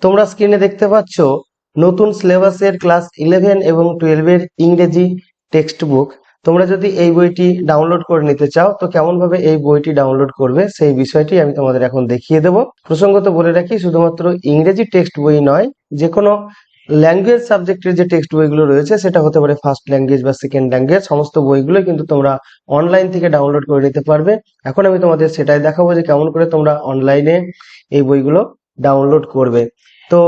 তোমরা স্ক্রিনে দেখতে পাচ্ছ নতুন সিলেবাসের ক্লাস 11 এবং 12 এর ইংরেজি টেক্সট বুক। তোমরা যদি এই বইটি ডাউনলোড করে নিতে চাও তো কেমন ভাবে এই বইটি ডাউনলোড করবে সেই বিষয়টি আমি তোমাদের এখন দেখিয়ে দেব। প্রসঙ্গত বলে রাখি, শুধুমাত্র ইংরেজি টেক্সট বই নয়, যে কোনো ল্যাঙ্গুয়েজ সাবজেক্টের যে টেক্সট বইগুলো রয়েছে, সেটা হতে পারে ফার্স্ট ল্যাঙ্গুয়েজ বা সেকেন্ড ল্যাঙ্গুয়েজ, সমস্ত বইগুলো কিন্তু তোমরা অনলাইন থেকে ডাউনলোড করে নিতে পারবে। এখন আমি তোমাদের সেটাই দেখাবো যে কেমন করে তোমরা অনলাইনে এই বইগুলো ডাউনলোড করবে। তো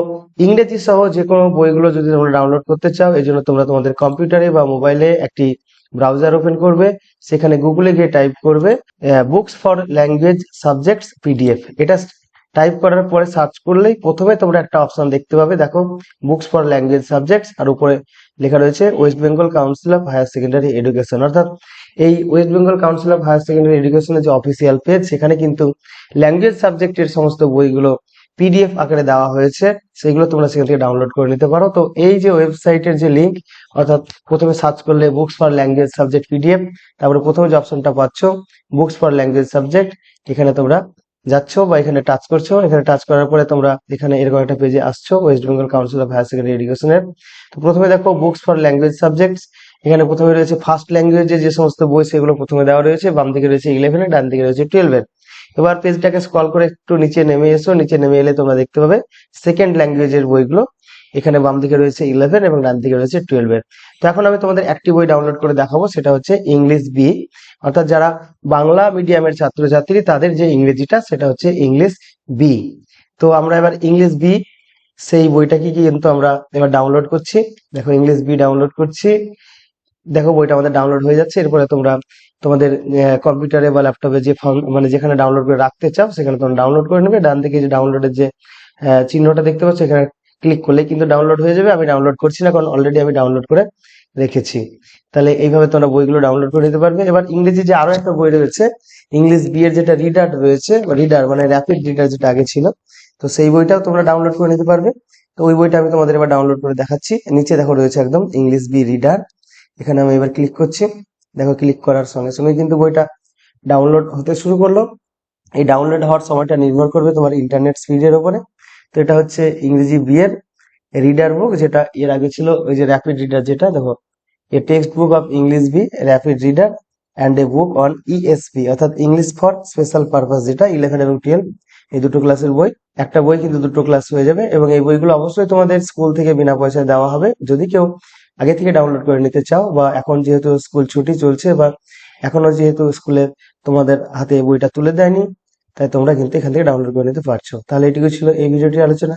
ইংরেজি সহ যে কোনো বইগুলো যদি তোমরা ডাউনলোড করতে চাও, এই জন্য তোমরা তোমাদের কম্পিউটারে বা মোবাইলে একটি ব্রাউজার ওপেন করবে, সেখানে গুগলে গিয়ে টাইপ করবে books for language subjects PDF. এটা টাইপ করার পরে সার্চ করলেই প্রথমে তোমরা একটা অপশন দেখতে পাবে, দেখো বুকস ফর ল্যাঙ্গুয়েজ সাবজেক্টস, আর উপরে লেখা রয়েছে West Bengal Council of Higher Secondary Education. অর্থাৎ এই West Bengal Council of Higher Secondary এডুকেশনের যে অফিসিয়াল পেজ, সেখানে কিন্তু ল্যাঙ্গুয়েজ সাবজেক্টের সমস্ত বইগুলো পিডিএফ আকারে দেওয়া হয়েছে, সেগুলো তোমরা সেখান থেকে ডাউনলোড করে নিতে পারো। তো এই যে ওয়েবসাইটের যে লিঙ্ক, অর্থাৎ প্রথমে সার্চ করলে books for language subject PDF, তারপরে প্রথমে যে অপশনটা পাচ্ছ বুকস ফর ল্যাঙ্গুয়েজ সাবজেক্ট, এখানে তোমরা যাচ্ছ বা এখানে টাচ করছো। এখানে টাচ করার পরে তোমরা এখানে এরকম একটা পেজে আসছো, West Bengal Council of Higher Secondary এডুকেশনের। তো প্রথমে দেখো বুকস ফর ল্যাঙ্গুয়েজ সাবজেক্টস, এখানে প্রথমে রয়েছে ফার্স্ট ল্যাঙ্গুয়েজে যে সমস্ত বই, সেগুলো প্রথমে দেওয়া রয়েছে, বাম দিকে রয়েছে 11 এর, ডান দিকে রয়েছে 12 এর। এবার পেজটাকে স্ক্রল করে একটু নিচে নেমে এসো, নিচে নেমে এলে তোমরা দেখতে পাবে সেকেন্ড ল্যাঙ্গুয়েজের বইগুলো, এখানে বাম দিকে রয়েছে 11 এবং ডান দিকে রয়েছে 12 এর। তো এখন আমি তোমাদের একটি বই ডাউনলোড করে দেখাবো, সেটা হচ্ছে ইংলিশ বি, অর্থাৎ যারা বাংলা মিডিয়ামের ছাত্রছাত্রী তাদের যে ইংরেজিটা, সেটা হচ্ছে ইংলিশ বি। তো আমরা এবার ইংলিশ বি সেই বইটাকে কিন্তু আমরা এবার ডাউনলোড করছি। দেখো ইংলিশ বি ডাউনলোড করছি, দেখো বইটা আমাদের ডাউনলোড হয়ে যাচ্ছে। এরপরে তোমরা তোমাদের কম্পিউটারে বা ল্যাপটপে যে মানে যেখানে ডাউনলোড করে রাখতে চাও, সেখানে তোমরা ডাউনলোড করে নেবে। ডান দিকে যে ডাউনলোডের যে চিহ্নটা দেখতে পাচ্ছ, এখানে ক্লিক করলে কিন্তু ডাউনলোড হয়ে যাবে। আমি ডাউনলোড করছি না, কারণ অলরেডি আমি ডাউনলোড করে রেখেছি। তাহলে এইভাবে তোমরা বইগুলো ডাউনলোড করে নিতে পারবে। এবার ইংরেজি যে আরো একটা বই রয়েছে, ইংলিশ বি এর যেটা রিডার রয়েছে, রিডার মানে র্যাপিড রিডার যেটা আগে ছিল, তো সেই বইটাও তোমরা ডাউনলোড করে নিতে পারবে। তো ওই বইটা আমি তোমাদের এবার ডাউনলোড করে দেখাচ্ছি। নিচে দেখো রয়েছে একদম ইংলিশ বি রিডার, এখানে আমি এবার ক্লিক করছি। দেখো ক্লিক করার সঙ্গে সঙ্গে কিন্তু বইটা ডাউনলোড হতে শুরু করলো। এই ডাউনলোড হওয়ার সময়টা নির্ভর করবে তোমার ইন্টারনেট স্পিডের উপরে। তো এটা হচ্ছে ইংরেজি বি এর রিডার বুক, যেটা এর আগে ছিল ওই যে র্যাপিড রিডার, যেটা দেখো a text book of English B rapid reader and a book on ESP, অর্থাৎ ইংলিশ ফর স্পেশাল পারপাস, যেটা 11 এবং 12 এই দুটো ক্লাসের বই। একটা বই কিন্তু দুটো ক্লাস হয়ে যাবে, এবং এই বইগুলো অবশ্যই তোমাদের স্কুল থেকে বিনা পয়সায় দেওয়া হবে। যদি কেউ আগে থেকে ডাউনলোড করে নিতে চাও, বা এখন যেহেতু স্কুল ছুটি চলছে, বা এখনো যেহেতু স্কুলে তোমাদের হাতে বইটা তুলে দেয়নি, তাই তোমরা কিন্তু এখান থেকে ডাউনলোড করে নিতে পারছো। তাহলে এটুকু ছিল এই ভিডিওটির আলোচনা।